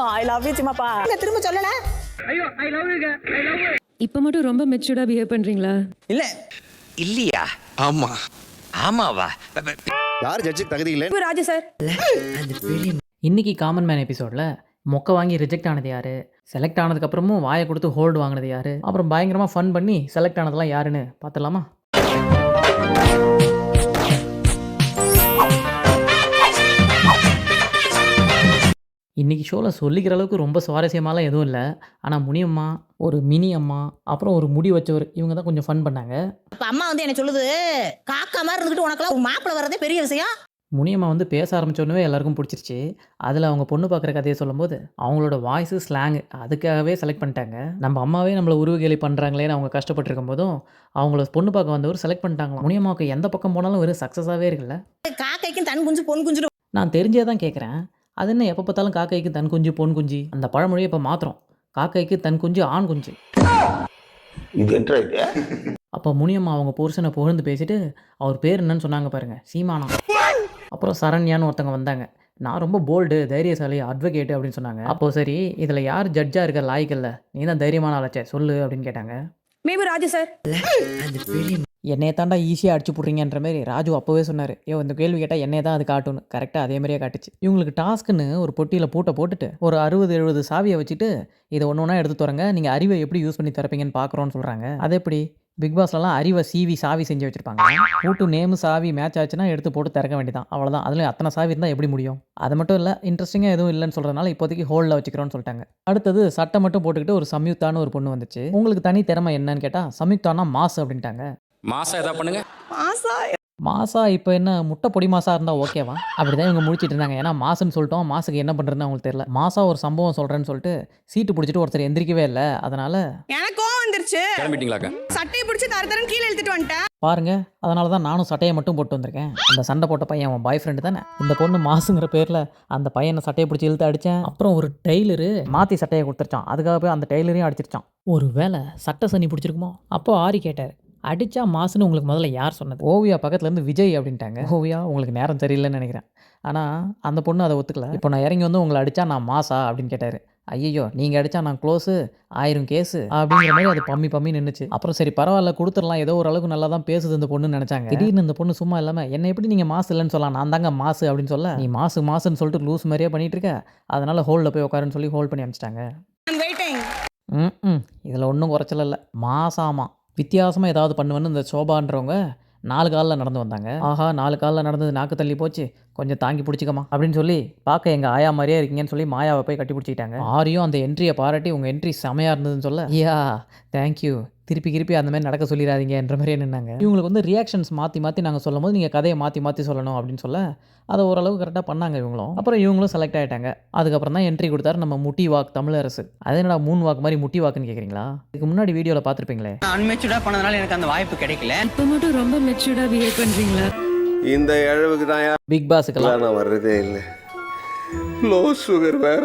I love you சிமாப்பா. திரும்ப சொல்லல. ஐயோ I love you I love you. இப்போ மட்டும் ரொம்ப மெச்சூர்டா பிஹேவ் பண்றீங்களா? இல்ல இல்லையா? ஆமா. ஆமாவா? யார் ஜட்ஜுக்கு தகுதி இல்லை? ராஜு சார். இன்னைக்கு காமன் மேன் எபிசோடில் மொக்க வாங்கி ரிஜெக்ட் ஆனது யார், செலக்ட் ஆனதுக்கப்புறமும் வாயை கொடுத்து ஹோல்டு வாங்கினது யார், அப்புறம் பயங்கரமாக ஃபன் பண்ணி செலக்ட் ஆனதெல்லாம் யாருன்னு பார்த்துடலாமா? இன்றைக்கி ஷோவில் சொல்லிக்கிற அளவுக்கு ரொம்ப சுவாரஸ்யமாலாம் எதுவும் இல்லை. ஆனால் முனியம்மா, ஒரு மினி அம்மா, அப்புறம் ஒரு முடி வச்சவர், இவங்க தான் கொஞ்சம் ஃபன் பண்ணாங்க. அப்ப அம்மா வந்து என்ன சொல்லுது, காக்கா மாதிரி இருந்துட்டு உனக்கெல்லாம் ஒரு மாப்பிள்ளை வர்றதே பெரிய விஷயம். முனியம்மா வந்து பேச ஆரம்பித்தோடனே எல்லாருக்கும் பிடிச்சிருச்சு. அதில் அவங்க பொண்ணு பார்க்குற கதையை சொல்லும்போது அவங்களோட வாய்ஸு ஸ்லாங்கு அதுக்காகவே செலக்ட் பண்ணிட்டாங்க. நம்ம அம்மாவே நம்மளை உருவகேலி பண்ணுறாங்களேன்னு அவங்க கஷ்டப்பட்டுருக்கும் போதும் அவங்கள பொண்ணு பார்க்க வந்தவர் செலக்ட் பண்ணிட்டாங்களாம். முனியம்மாவுக்கு எந்த பக்கம் போனாலும் வெறும் சக்ஸஸாகவே இருக்குல்ல. காக்கைக்கும் தன் குஞ்சு பொன் குஞ்சு. நான் தெரிஞ்சே தான் கேட்குறேன், அது என்ன எப்போ பார்த்தாலும் காக்கைக்கு தன் குஞ்சு பொன் குஞ்சு? அந்த பழமொழியை இப்போ மாத்திரம், காக்கைக்கு தன் குஞ்சு ஆண் குஞ்சு. அப்போ முனியம்மா அவங்க புருஷனை புகழ்ந்து பேசிட்டு அவர் பேர் என்னன்னு சொன்னாங்க பாருங்க, சீமானா. அப்புறம் சரண்யான்னு ஒருத்தங்க வந்தாங்க. நான் ரொம்ப போல்டு, தைரியசாலி, அட்வொகேட்டு அப்படின்னு சொன்னாங்க. அப்போது சரி, இதில் யார் ஜட்ஜாக இருக்க லாய்க்கல்ல, நீ தான் தைரியமான ஆளாச்சே சொல்லு அப்படின்னு கேட்டாங்க. Maybe Raju sir. என்னையை தாண்டா ஈஸியாக அடிச்சு போடுறீங்கன்ற மாதிரி ராஜு அப்போவே சொன்னார். இந்த கேள்வி கேட்டால் என்னையை தான் அது காட்டுன்னு கரெக்டாக அதே மாதிரியே காட்டுச்சு. இவங்களுக்கு டாஸ்க்குன்னு ஒரு பொட்டியில் பூட்டை போட்டுட்டு ஒரு 60-70 சாவியை வச்சுட்டு இதை ஒன்று ஒன்றா எடுத்து தரங்க, நீங்கள் அறிவை எப்படி யூஸ் பண்ணி திறப்பீங்கன்னு பார்க்குறோன்னு சொல்கிறாங்க. அது எப்படி? பிக் பாஸ்லலாம் அறிவை சீவி சாவி செஞ்சு வச்சுருப்பாங்க. பூட்டு நேமு சாவி மேட்ச் ஆச்சுன்னா எடுத்து போட்டு திறக்க வேண்டியதான், அவ்வளோதான். அதுலேயும் அத்தனை சாவி இருந்தால் எப்படி முடியும்? அது மட்டும் இல்லை, இன்ட்ரெஸ்டிங்காக எதுவும் இல்லைன்னு சொல்கிறதுனால இப்போதைக்கு ஹோல்டில் வச்சுக்கிறோன்னு சொல்லிட்டாங்க. அடுத்தது சட்டை மட்டும் போட்டுக்கிட்டு ஒரு சம்யுக்தான்னு ஒரு பொண்ணு வந்துச்சு. உங்களுக்கு தனி திறமை என்னன்னு கேட்டால் சம்யுக்தானா மாஸ் அப்படின்ட்டாங்க. மாசா எதா பண்ணுங்க. மாசா இப்போ என்ன முட்டை பொடி மாசா இருந்தால் ஓகேவா? அப்படி தான் இவங்க முடிச்சிட்டு இருந்தாங்க. ஏன்னா மாசுன்னு சொல்லிட்டோம், மாசுக்கு என்ன பண்ணுறதுன்னு அவங்களுக்கு தெரியல. மாசா ஒரு சம்பவம் சொல்கிறேன்னு சொல்லிட்டு சீட்டு பிடிச்சிட்டு ஒருத்தர் எந்திரிக்கவே இல்லை. அதனால எனக்கும் வந்துருச்சு. கிளம்பிட்டீங்களாக்கா? சட்டையை பிடிச்சி தரத்தரன்னு கீழே எழுத்துட்டு வந்துட்டேன் பாருங்க. அதனால தான் நானும் சட்டையை மட்டும் போட்டு வந்திருக்கேன். அந்த சண்டை போட்ட பையன் அவன் பாய் ஃப்ரெண்டு தானே. இந்த பொண்ணு மாசுங்கிற பேரில் அந்த பையனை சட்டையை பிடிச்சி இழுத்து அடித்தேன். அப்புறம் ஒரு டெய்லரு மாற்றி சட்டையை கொடுத்துருச்சான். அதுக்காக போய் அந்த டெய்லரையும் அடிச்சிருச்சான். ஒரு வேளை சட்டை சனி பிடிச்சிருக்குமோ? அப்போ ஆரி கேட்டார், அடித்தா மாசுன்னு உங்களுக்கு முதல்ல யார் சொன்னது? ஓவியா பக்கத்துலேருந்து விஜய் அப்படின்ட்டாங்க. ஓவியா உங்களுக்கு நேரம் சரியில்லைன்னு நினைக்கிறேன். ஆனால் அந்த பொண்ணு அதை ஒத்துக்கல. இப்போ நான் இறங்கி வந்து உங்களை அடித்தா நான் மாசா அப்படின்னு கேட்டார். ஐயோ நீங்கள் அடித்தா நான் க்ளோஸு, 1000 கேஸு அப்படிங்கிற மாதிரி அது பம்மி நின்றுச்சு. அப்புறம் சரி பரவாயில்ல கொடுத்துடலாம், ஏதோ ஓரளவுக்கு நல்லா தான் பேசுது இந்த பொண்ணுன்னு நினச்சாங்க. திடீர்னு இந்த பொண்ணு சும்மா இல்லாமல் என்ன எப்படி நீங்கள் மாசு இல்லைன்னு சொல்லலாம், நான் தாங்க மாசு அப்படின்னு சொல்ல, நீ மாசுன்னு சொல்லிட்டு லூஸ் மாதிரியே பண்ணிட்டு இருக்க, அதனால் ஹோல்டில் போய் உட்காருன்னு சொல்லி ஹோல்ட் பண்ணி அனுப்பிச்சிட்டாங்க. இதில் ஒன்றும் குறைச்சல இல்லை. மாசாமா வித்தியாசமாக ஏதாவது பண்ணுவேன்னு இந்த சோபான்றவங்க 4 காலில் நடந்து வந்தாங்க. ஆஹா 4 காலில் நடந்தது நாக்கு தள்ளி போச்சு, கொஞ்சம் தாங்கி பிடிச்சிக்கமா அப்படின்னு சொல்லி பார்க்க எங்கள் ஆயா மாதிரியே இருக்கீங்கன்னு சொல்லி மாயாவை போய் கட்டி பிடிச்சிக்கிட்டாங்க. ஆரியும் அந்த என்ட்ரியை பாராட்டி உங்கள் என்ட்ரி செமையாக இருந்ததுன்னு சொல்ல, யா தேங்க்யூ, திருப்பி அந்த மாதிரி நடக்க சொல்லிடாதீங்கன்ற மாதிரியே நின்னாங்க. இவங்களுக்கு வந்து ரியாக்ஷன்ஸ் மாற்றி நாங்கள் சொல்லும் போது நீங்கள் கதையை மாற்றி சொல்லணும் அப்படின்னு சொல்ல அதை ஓரளவு கரெக்டாக பண்ணாங்க இவங்களும். அப்புறம் இவங்களும் செலக்ட் ஆகிட்டாங்க. அதுக்கப்புறம் தான் என்ட்ரி கொடுத்தாரு நம்ம முட்டி வாக் தமிழரசு. அது என்னடா 3 வாக்கு மாதிரி முட்டி வாக்குன்னு கேட்குறீங்களா? இதுக்கு முன்னாடி வீடியோவில் பார்த்துருப்பீங்களே. அன்மெச்சூர்டா பண்ணதுனால எனக்கு அந்த வாய்ப்பு கிடைக்கல. இப்போ மட்டும் ரொம்ப மெச்சூர்டா பிஹேவ் பண்றீங்களா? இந்த இழவுக்கு தான் பிக் பாஸுக்கெல்லாம் நான் வர்றதே இல்லை. லோ சுகர் வேற.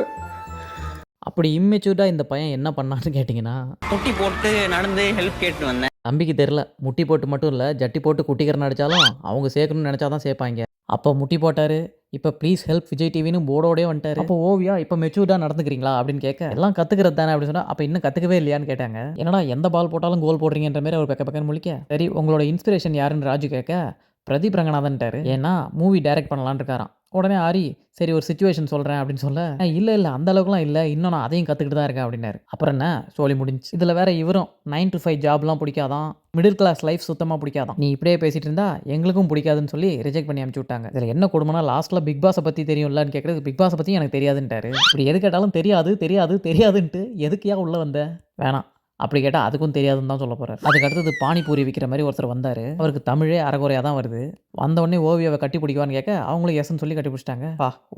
அப்படி இம்மெச்சூர்டாக இந்த பையன் என்ன பண்ணான்னு கேட்டிங்கன்னா, முட்டி போட்டு நடந்து ஹெல்ப் கேட்டு வந்தேன். நம்பிக்கை தெரில. முட்டி போட்டு மட்டும் இல்லை, ஜட்டி போட்டு குட்டிக்கிறன்னு அடித்தாலும் அவங்க சேர்க்கணும்னு நினச்சா தான் சேர்ப்பாங்க. அப்போ முட்டி போட்டார். இப்போ ப்ளீஸ் ஹெல்ப் விஜய் டிவின்னு போர்டோடே வந்துட்டார். அப்போ ஓவியா இப்போ மெச்சூர்டாக நடந்துக்கிறீங்களா அப்படின்னு கேட்க, எல்லாம் கற்றுக்கிறது தானே அப்படின்னு சொன்னால், அப்போ இன்னும் கற்றுக்கவே இல்லையான்னு கேட்டாங்க. என்னடா எந்த பால் போட்டாலும் கோல் போடுறீங்கன்ற மாதிரி அவர் பக்கன்னு முழிக்க, சரி உங்களோட இன்ஸ்பிரேஷன் யாருன்னு ராஜு கேட்க, பிரதீப் ரங்கநாதன்ட்டார். ஏன்னா மூவி டைரக்ட் பண்ணலான்னு இருக்காராம். உடனே ஆரி சரி ஒரு சுச்சுவேஷன் சொல்கிறேன் அப்படின்னு சொல்ல, இல்லை அந்த அளவுக்குலாம் இல்லை, இன்னும் நான் அதையும் கற்றுக்கிட்டு தான் இருக்கேன் அப்படின்னாரு. அப்புறம் என்ன சொல்லி முடிஞ்சு. இதில் வேற இவரும் 9 to 5 ஜாப்லாம் பிடிக்காதான், மிடில் கிளாஸ் லைஃப் சுத்தமாக பிடிக்காதான், நீ இப்படியே பேசிகிட்டு இருந்தா எங்களுக்கும் பிடிக்காதுன்னு சொல்லி ரிஜெக்ட் பண்ணி அனுப்பிச்சு விட்டாங்க. இதில் என்ன கொடுமைனா லாஸ்ட்டில் பிக் பாஸை பற்றி தெரியும்லான்னு கேட்குறது, பிக் பாஸை பற்றி எனக்கு தெரியாதுன்ட்டாரு. இப்படி எது கேட்டாலும் தெரியாதுன்ட்டு எதுக்கையா உள்ளே வந்த வேணாம் அப்படி கேட்டால் அதுக்கும் தெரியாதுன்னு தான் சொல்ல போகிறார். அதுக்கு அடுத்தது பானிபூரி விற்கிற மாதிரி ஒருத்தர் வந்தார். அவருக்கு தமிழே அரைகுறையாக தான் வருது. வந்தவொடனே ஓவியாவை கட்டி பிடிக்குவான்னு கேட்க அவங்களும் எஸ்ன்னு சொல்லி கட்டி பிடிச்சிட்டாங்க.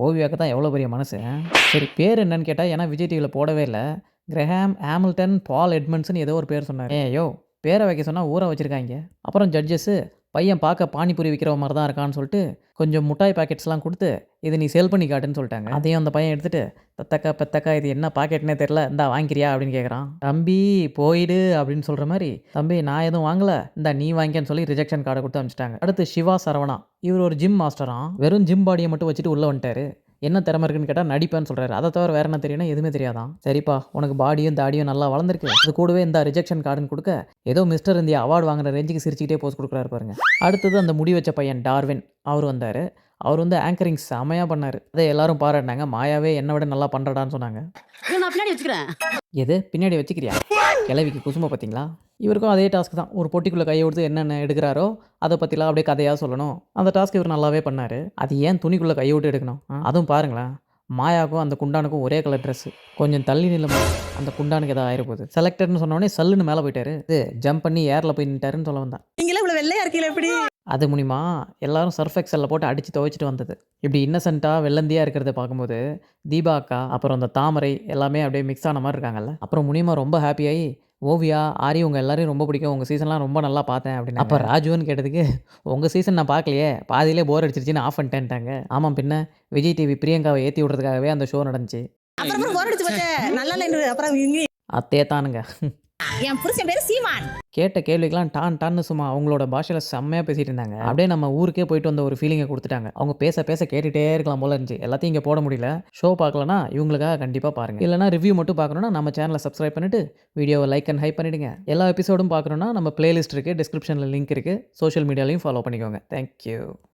ஓவியாவுக்கு தான் எவ்வளோ பெரிய மனசு. சரி பேர் என்னன்னு கேட்டால், ஏன்னா விஜய் டிவியில் போடவே இல்லை, கிரஹாம் ஹாமில்டன் பால் எட்மண்ட்ஸ்னு ஏதோ ஒரு பேர் சொன்னார். பேரை வைக்க சொன்னால் ஊரை வச்சுருக்காங்க. அப்புறம் ஜட்ஜஸ்ஸு பையன் பார்க்க பானிபூரி விற்கிற மாதிரி தான் இருக்கான்னு சொல்லிட்டு கொஞ்சம் முட்டாய் பாக்கெட்ஸ்லாம் கொடுத்து இதை நீ சேல் பண்ணி காட்டுன்னு சொல்லிட்டாங்க. அதையும் அந்த பையன் எடுத்துகிட்டு பெத்தக்கா இது என்ன பாக்கெட்னே தெரில, இந்தா வாங்கிக்கிறியா அப்படின்னு கேட்குறான். தம்பி போயிடு அப்படின்னு சொல்கிற மாதிரி, தம்பி நான் எதுவும் வாங்கலை, இந்தா நீ வாங்கிக்கன்னு சொல்லி ரிஜெக்ஷன் கார்டை கொடுத்து அனுப்பிச்சிட்டாங்க. அடுத்து சிவா சரவணா, இவர் ஒரு ஜிம் மாஸ்டரான். வெறும் ஜிம் பாடியை மட்டும் வச்சுட்டு உள்ளே வந்துட்டார். என்ன திறமை இருக்குன்னு கேட்டால் நடிப்பேன்னு சொல்கிறாரு. அதை தவிர வேறு என்ன தெரியும்னா எதுவுமே தெரியாதான். சரிப்பா உனக்கு பாடியும் தாடியும் நல்லா வளர்ந்துருக்கு, அது கூடவே இந்த ரிஜெக்ஷன் கார்டுன்னு கொடுக்க ஏதோ மிஸ்டர் இந்தியா அவார்டு வாங்குற ரேஞ்சுக்கு சிரிச்சுக்கிட்டே போஸ்ட் கொடுக்குறாரு பாருங்க. அடுத்தது அந்த முடி வச்ச பையன் டார்வின் அவர் வந்தார். அவர் வந்து ஆங்கரிங் செமையாக பண்ணார். அதை எல்லாரும் பாராட்டினாங்க. மாயாவே என்னை விட நல்லா பண்ணுறடான்னு சொன்னாங்க. நான் பின்னாடி வச்சுக்கிறேன். எது பின்னாடி வச்சுக்கிறியா? கிளவிக்கு குசுமை பார்த்தீங்களா? இவருக்கும் அதே டாஸ்க் தான். ஒரு பொட்டிக்குள்ளே கையை கொடுத்து என்னென்ன எடுக்கிறாரோ அதை பற்றிலாம் அப்படியே கதையாக சொல்லணும். அந்த டாஸ்க் இவர் நல்லாவே பண்ணார். அது ஏன் துணிக்குள்ளே கையை விட்டு எடுக்கணும்? அதுவும் பாருங்களேன், மாயாவுக்கும் அந்த குண்டானுக்கும் ஒரே கலர் ட்ரெஸ்ஸு. கொஞ்சம் தள்ளி நிலமா அந்த குண்டானுக்கு எதாவது ஆயிரப்போகுது. செலக்டட்னு சொன்னோடனே சல்லுன்னு மேலே போயிட்டாரு. இது ஜம்ப் பண்ணி ஏரில் போய் நின்ட்டாருன்னு சொல்ல வந்தான். நீங்களே இவ்வளவு வெள்ளையா இருக்கீங்களா எப்படி? அது மூலிமா எல்லாரும் சர்ஃப் எக்ஸலில் போட்டு அடித்து துவைச்சிட்டு வந்தது. இப்படி இன்னசென்ட்டாக வெள்ளந்தியாக இருக்கிறத பார்க்கும்போது தீபா அக்கா அப்புறம் அந்த தாமரை எல்லாமே அப்படியே மிக்ஸ் ஆன மாதிரி இருக்காங்கல்ல. அப்புறம் முனிமா ரொம்ப ஹாப்பியாகி ஓவியா ஆரி உங்கள் எல்லாரையும் ரொம்ப பிடிக்கும், உங்கள் சீசன்லாம் ரொம்ப நல்லா பார்த்தேன் அப்படின்னு. அப்போ ராஜுன்னு கேட்டதுக்கு உங்கள் சீசன் நான் பார்க்கலையே, பாதியிலே போர் அடிச்சிருச்சுன்னு ஆஃப் பண்ணிட்டேன்ட்டாங்க. ஆமாம் பின்ன விஜய் டிவி பிரியங்காவை ஏற்றி விடுறதுக்காகவே அந்த ஷோ நடந்துச்சு. அப்புறம் போர் அடிச்சு போச்சு. நல்லா இல்லை. அப்புறம் அத்தே தானுங்க. என் புருஷன் பேரு சீமான். கேட்ட கேள்விக்கெல்லாம் டான்னு சும்மா அவங்களோட பாஷையில் செம்மையாக பேசிகிட்டு இருந்தாங்க. அப்படியே நம்ம ஊருக்கே போயிட்டு வந்த ஒரு ஃபீலிங்கை கொடுத்துட்டாங்க. அவங்க பேச பேச கேட்டுகிட்டே இருக்கலாம் போல இருந்துச்சு. எல்லாத்தையும் இங்கே போட முடியல. ஷோ பார்க்கலன்னா இவங்களுக்காக கண்டிப்பாக பாருங்கள். இல்லைனா ரிவ்யூ மட்டும் பார்க்கணுன்னா நம்ம சேனலை சப்ஸ்கிரைப் பண்ணிவிட்டு வீடியோவை லைக் அண்ட் ஹைப் பண்ணிவிடுங்க. எல்லா எபிசோடும் பார்க்கணுன்னா நம்ம பிளேலிஸ்ட் இருக்குது, டிஸ்கிரிப்ஷனில் லிங்க் இருக்குது, சோஷியல் மீடியாலையும் ஃபாலோ பண்ணிக்கோங்க. தேங்க்யூ.